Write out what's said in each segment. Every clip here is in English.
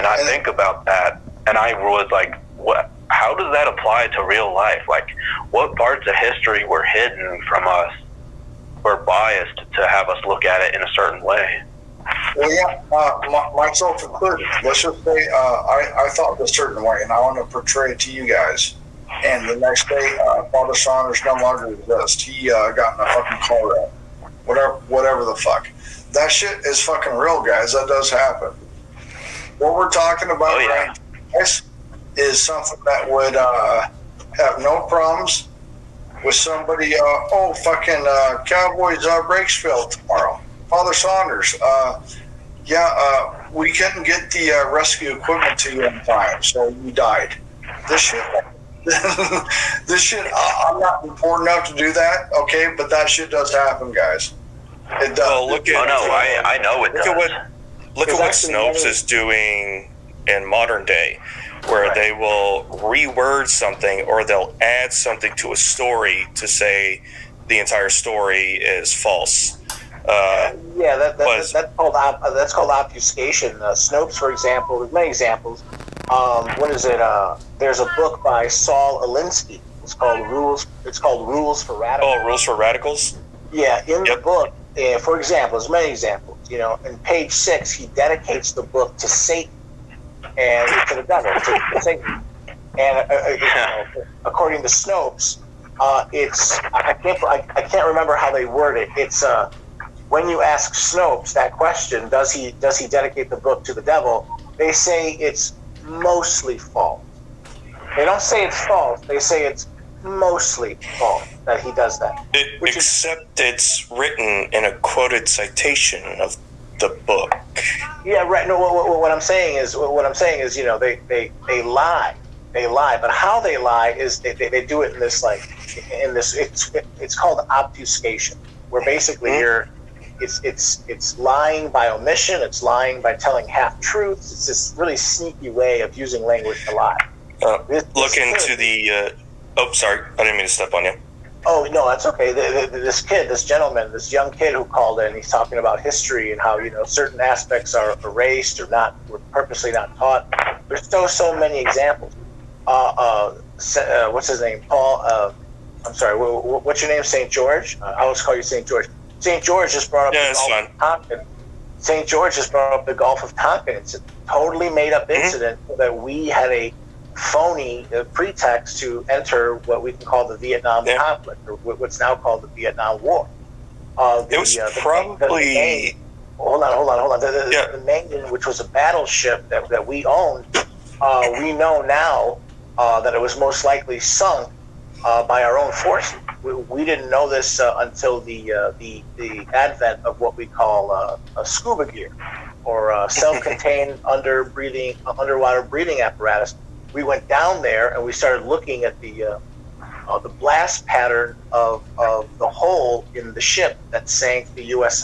And I think about that, and I was like, what? How does that apply to real life? Like, what parts of history were hidden from us, were biased to have us look at it in a certain way? Well, yeah, myself included. Let's just say I thought a certain way, and I want to portray it to you guys. And the next day, Father Saunders no longer exists. He got in a fucking car wreck. Whatever the fuck. That shit is fucking real, guys. That does happen. What we're talking about right now is something that would have no problems with somebody, fucking Cowboys brakes failed tomorrow. Father Saunders, we couldn't get the rescue equipment to you in time, so you died. This shit, I'm not important enough to do that, okay, but that shit does happen, guys. It does. Well, I know it does. Look at what Snopes is doing in modern day, where they will reword something or they'll add something to a story to say the entire story is false. That's called obfuscation. Snopes, for example, there's many examples. What is it? There's a book by Saul Alinsky. It's called Rules for Radicals. Oh, Rules for Radicals? Yeah, in the book, for example, there's many examples. In page 6, he dedicates the book to Satan and to the devil, to Satan. And according to Snopes, it's I can't remember how they word it. It's when you ask Snopes that question, does he dedicate the book to the devil? They say it's mostly false. They don't say it's false. They say it's mostly false that he does that. Except it's written in a quoted citation of the book. Yeah, right. No, what I'm saying is, they lie. They lie, but how they lie is they do it in this it's called obfuscation, where basically it's lying by omission, it's lying by telling half truths. It's this really sneaky way of using language to lie. Look into the. Sorry, I didn't mean to step on you. Oh no, that's okay. This young kid who called in, he's talking about history and how certain aspects are erased or were purposely not taught. There's so many examples. What's his name? Paul. I'm sorry. What's your name? St. George. I always call you St. George. St. George just brought up the Gulf of Tonkin. St. George just brought up the Gulf of Tonkin. It's a totally made up incident that we had a phony pretext to enter what we can call the Vietnam conflict, or what's now called the Vietnam War. It was probably... Hold on. The Maine, which was a battleship that we owned, we know now that it was most likely sunk by our own forces. We didn't know this until the advent of what we call a scuba gear, or self-contained underwater breathing apparatus. We went down there and we started looking at the blast pattern of the hole in the ship that sank the U.S.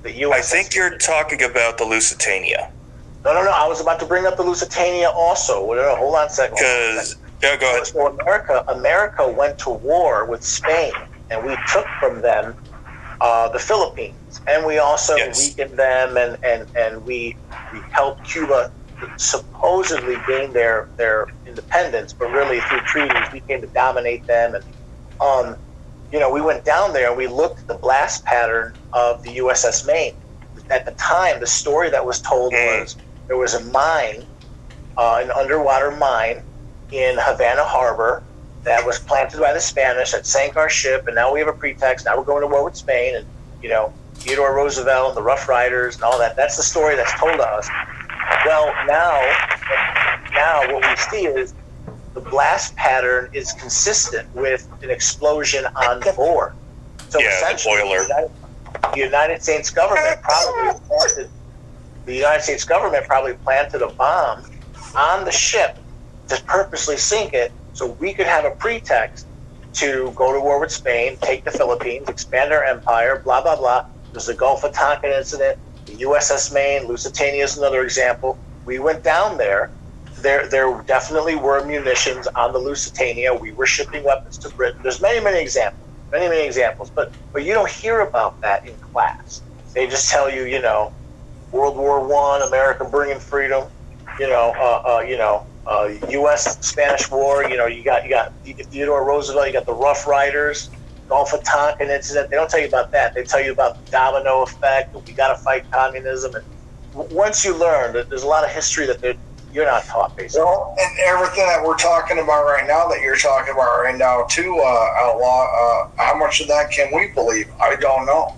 The U.S. I think you're talking about the Lusitania. No. I was about to bring up the Lusitania also. Hold on a second. Go ahead. So America went to war with Spain, and we took from them the Philippines, and we also weakened them, and we helped Cuba supposedly gain their independence, but really through treaties we came to dominate them. And we went down there and we looked at the blast pattern of the USS Maine. At the time, the story that was told was there was a mine, an underwater mine in Havana Harbor that was planted by the Spanish that sank our ship, and now we have a pretext. Now we're going to war with Spain, and Theodore Roosevelt and the Rough Riders and all that. That's the story that's told to us. Well, now what we see is the blast pattern is consistent with an explosion on board. So essentially, the boiler. The United States government probably planted a bomb on the ship to purposely sink it, so we could have a pretext to go to war with Spain, take the Philippines, expand our empire, blah blah blah. There's the Gulf of Tonkin incident. The USS Maine, Lusitania is another example. We went down there. There definitely were munitions on the Lusitania. We were shipping weapons to Britain. There's many examples, but you don't hear about that in class. They just tell you, World War I, America bringing freedom. U.S. Spanish War. You got Theodore Roosevelt. You got the Rough Riders, Gulf of Tonkin incident. They don't tell you about that. They tell you about the domino effect. We got to fight communism. And once you learn that there's a lot of history that you're not taught, basically. Well, and everything that we're talking about right now, that you're talking about right now, too, Outlaw. How much of that can we believe? I don't know.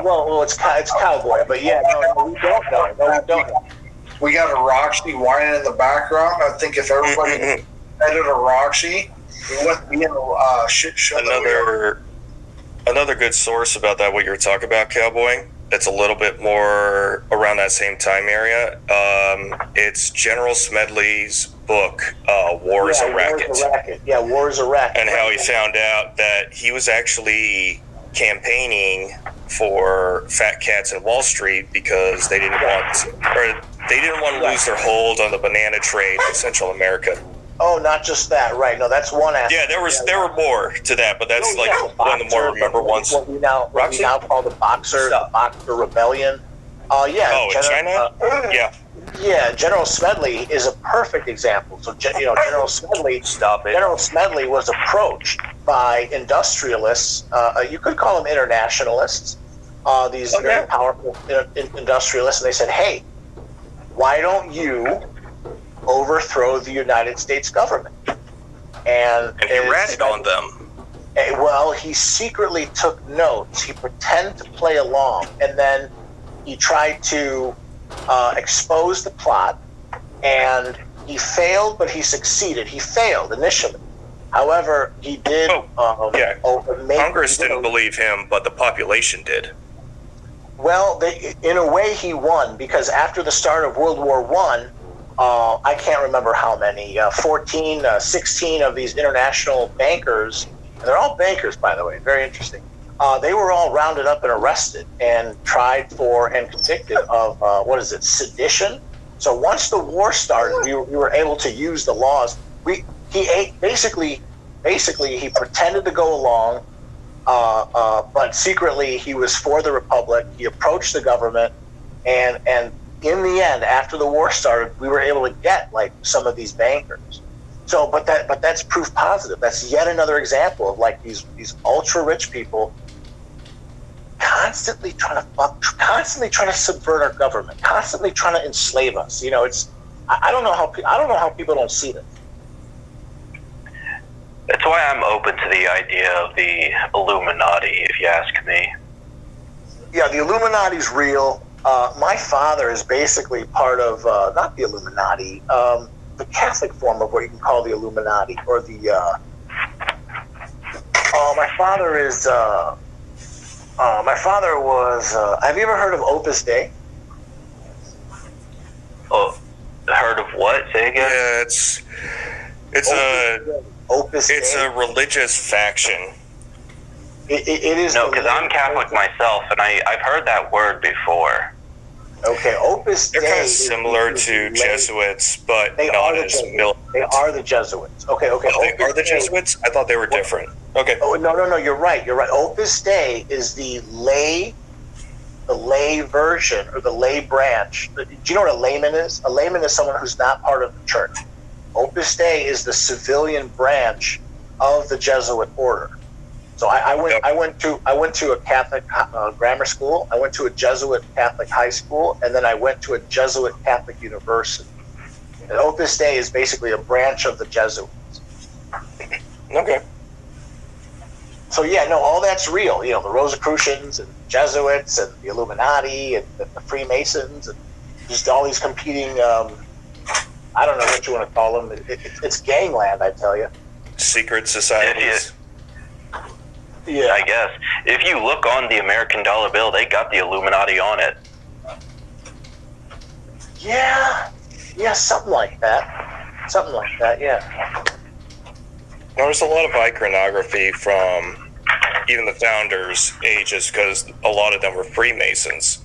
Well, it's cowboy, but yeah, no, we don't know. No, we don't know. We got a Roxy whining in the background. I think if everybody edited a Roxy, we wouldn't be in a shit show. Another good source about that, what you were talking about, Cowboy, it's a little bit more around that same time area. It's General Smedley's book, War is a Racket. Yeah, War is a Racket. And how he found out that he was actually campaigning for fat cats in Wall Street because they didn't want to lose their hold on the banana trade in Central America. Oh, not just that, right? No, that's one aspect. Yeah, there were more to that, but that's one of the more remembered ones. What we now call the Boxer Rebellion. China? Yeah, General Smedley is a perfect example. So, General Smedley. Stop it. General Smedley was approached by industrialists. You could call them internationalists. These very powerful industrialists, and they said, "Hey, why don't you overthrow the United States government?" And he ratted on them. Well, he secretly took notes. He pretended to play along, and then he tried to expose the plot, and he failed, but he succeeded. He failed initially. However, he did. Congress didn't believe him, but the population did. Well, in a way, he won, because after the start of World War I can't remember how many, 14, 16 of these international bankers, and they're all bankers, by the way, very interesting. They were all rounded up and arrested and tried for and convicted of, sedition. So once the war started, we were able to use the laws. Basically, he pretended to go along, but secretly he was for the Republic. He approached the government, and in the end, after the war started, we were able to get like some of these bankers. So, but that's proof positive. That's yet another example of like these ultra rich people constantly trying to subvert our government, constantly trying to enslave us. I don't know how people don't see this. That's why I'm open to the idea of the Illuminati, if you ask me. Yeah, the Illuminati's real. My father is basically part of, not the Illuminati, the Catholic form of what you can call the Illuminati, or the, my father was, have you ever heard of Opus Dei? Oh, heard of what? Say again? Yeah, it's a religious faction. It is. No, because I'm Catholic myself, and I've heard that word before. Okay, Opus Dei. They're kind of similar to Jesuits, but not as militant. They are the Jesuits. Okay. Oh, they are the Jesuits? I thought they were different. Okay. Oh, no, you're right. Opus Dei is the lay version, or the lay branch. Do you know what a layman is? A layman is someone who's not part of the church. Opus Dei is the civilian branch of the Jesuit order. So I went to a Catholic grammar school. I went to a Jesuit Catholic high school, and then I went to a Jesuit Catholic university. And Opus Dei is basically a branch of the Jesuits. Okay. So all that's real. The Rosicrucians and Jesuits and the Illuminati and the Freemasons and just all these competing. I don't know what you want to call them. It's gangland, I tell you. Secret societies. Yeah, I guess. If you look on the American dollar bill, they got the Illuminati on it. Yeah, something like that. Yeah. There's a lot of iconography from even the founders' ages, because a lot of them were Freemasons.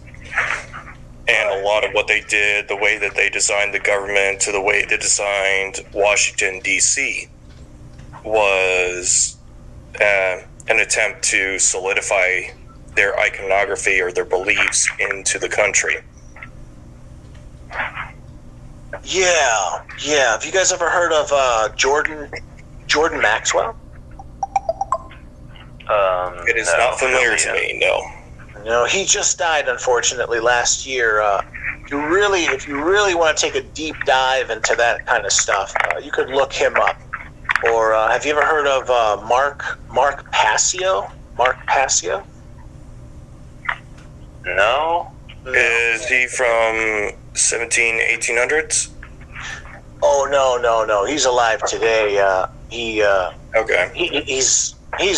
And a lot of what they did, the way that they designed the government, to the way they designed Washington, D.C., was an attempt to solidify their iconography or their beliefs into the country. Yeah. Have you guys ever heard of Jordan Maxwell? It is not familiar to me. No. No, he just died, unfortunately, last year. If you really want to take a deep dive into that kind of stuff, you could look him up. Or have you ever heard of Mark Passio? Mark Passio? No. Is he from 1800s? Oh no! He's alive today. Okay. He's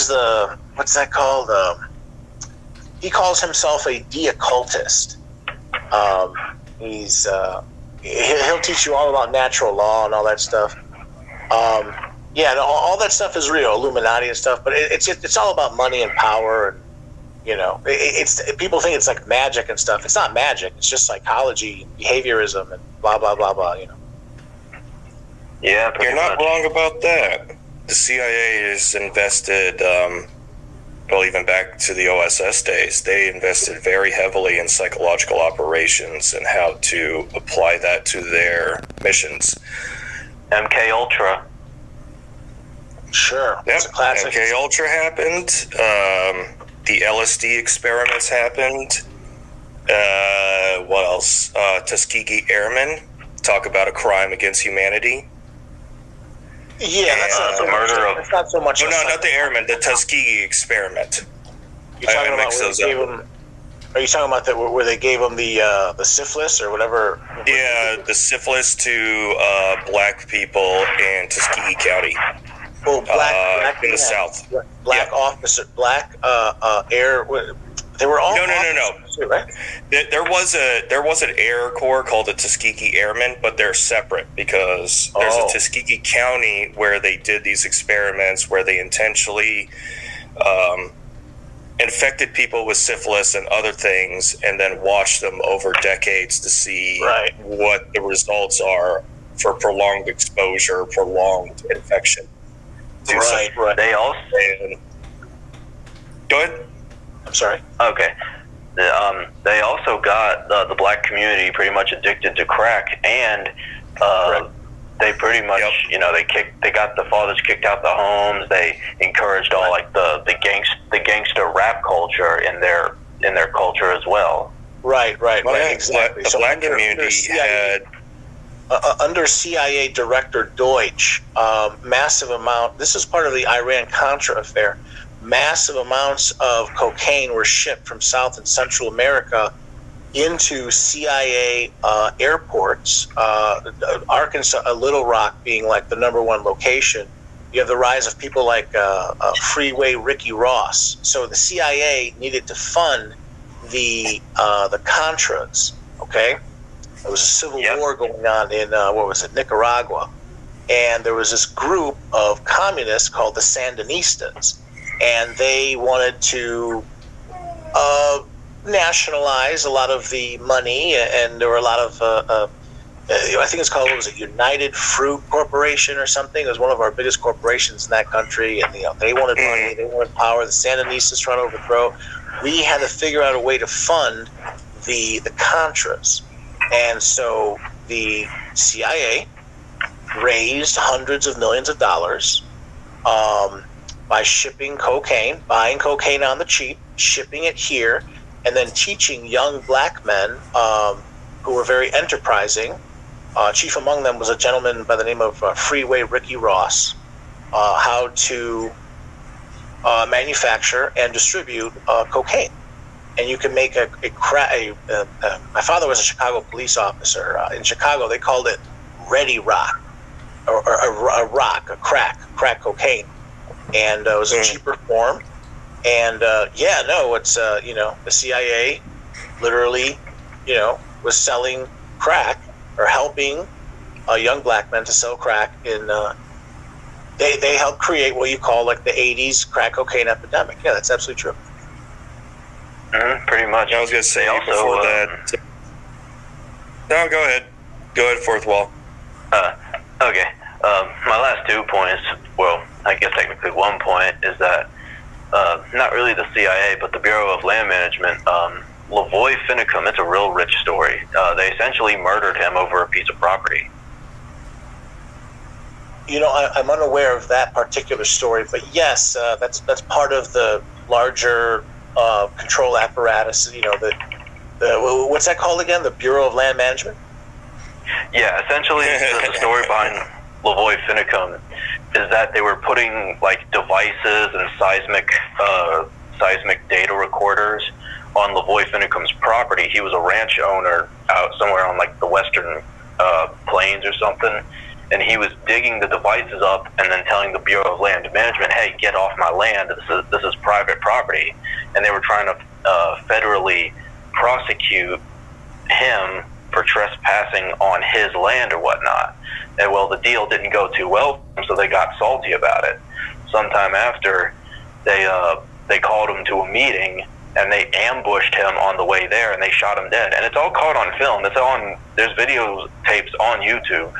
the, what's that called? He calls himself a de-occultist. He'll teach you all about natural law and all that stuff. All that stuff is real, Illuminati and stuff. But it's all about money and power, and it's people think it's like magic and stuff. It's not magic. It's just psychology, behaviorism, and blah blah blah blah. Yeah, you're not wrong about that. The CIA is invested. Even back to the OSS days, they invested very heavily in psychological operations and how to apply that to their missions. MK Ultra. Sure. Yep. It's a classic. MK Ultra happened. The LSD experiments happened. What else? Tuskegee Airmen. Talk about a crime against humanity. Yeah, that's not so much. That's not so much. No, not the airmen. The Tuskegee experiment. You're talking about where they gave them. Are you talking about where they gave them the syphilis or whatever? Yeah, the syphilis to black people in Tuskegee County. Well, black in the South. Black officer, black air. They were all no. Too, right? There was an air corps called the Tuskegee Airmen, but they're separate because there's a Tuskegee County where they did these experiments where they intentionally infected people with syphilis and other things, and then watched them over decades to see what the results are for prolonged exposure, prolonged infection. Right. They also. Go ahead. I'm sorry. Okay. They also got the black community pretty much addicted to crack, and they pretty much, they got the fathers kicked out the homes. They encouraged all like the gangster rap culture in their culture as well. Right. Exactly. The black community had. Under CIA Director Deutsch, massive amount. This is part of the Iran-Contra affair. Massive amounts of cocaine were shipped from South and Central America into CIA airports. Arkansas, Little Rock being like the number one location. You have the rise of people like Freeway Ricky Ross. So the CIA needed to fund the Contras. Okay, there was a civil war going on in Nicaragua, and there was this group of communists called the Sandinistas. And they wanted to nationalize a lot of the money, and there were a lot of, I think it's called, United Fruit Corporation or something. It was one of our biggest corporations in that country, and they wanted money, they wanted power. The Sandinistas trying to overthrow. We had to figure out a way to fund the Contras, and so the CIA raised hundreds of millions of dollars. By shipping cocaine, buying cocaine on the cheap, shipping it here, and then teaching young black men who were very enterprising. Chief among them was a gentleman by the name of Freeway Ricky Ross, how to manufacture and distribute cocaine. And you can make my father was a Chicago police officer. In Chicago, they called it Ready Rock, or a crack cocaine. And it was a cheaper form, and it's the CIA literally, was selling crack or helping young black men to sell crack. They helped create what you call like the '80s crack cocaine epidemic. Yeah, that's absolutely true. Pretty much. I was going to say also before that. No, go ahead. Go ahead, fourth wall. Okay. My last 2 points. Well, I guess technically 1 point is that not really the CIA, but the Bureau of Land Management, Lavoy Finicum. It's a real rich story. They essentially murdered him over a piece of property. You know, I'm unaware of that particular story, but yes, that's part of the larger control apparatus. You know, the what's that called again? The Bureau of Land Management. Yeah, essentially, the story behind Lavoy Finicum is that they were putting like devices and seismic data recorders on Lavoy Finicum's property. He was a ranch owner out somewhere on like the western plains or something, and he was digging the devices up and then telling the Bureau of Land Management, "Hey, get off my land. This is private property." And they were trying to federally prosecute him for trespassing on his land or whatnot. And well, the deal didn't go too well, so they got salty about it. Sometime after, they called him to a meeting, and they ambushed him on the way there, and they shot him dead. And it's all caught on film. There's video tapes on YouTube.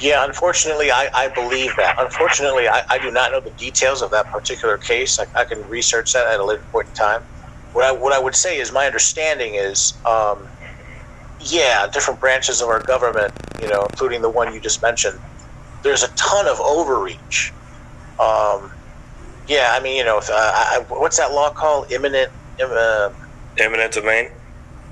Yeah, unfortunately, I believe that. Unfortunately, I do not know the details of that particular case. I can research that at a later point in time. What I would say is my understanding is, different branches of our government, you know, including the one you just mentioned, there's a ton of overreach. I mean, you know, what's that law called? Eminent domain?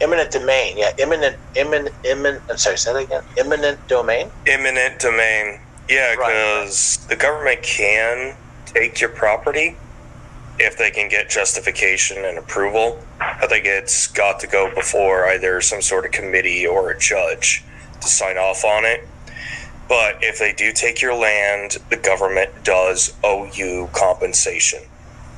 Eminent domain, yeah. I'm sorry, say that again. Eminent domain? Eminent domain. Yeah, because the government can take your property if they can get justification and approval. I think it's got to go before either some sort of committee or a judge to sign off on it. But if they do take your land, the government does owe you compensation.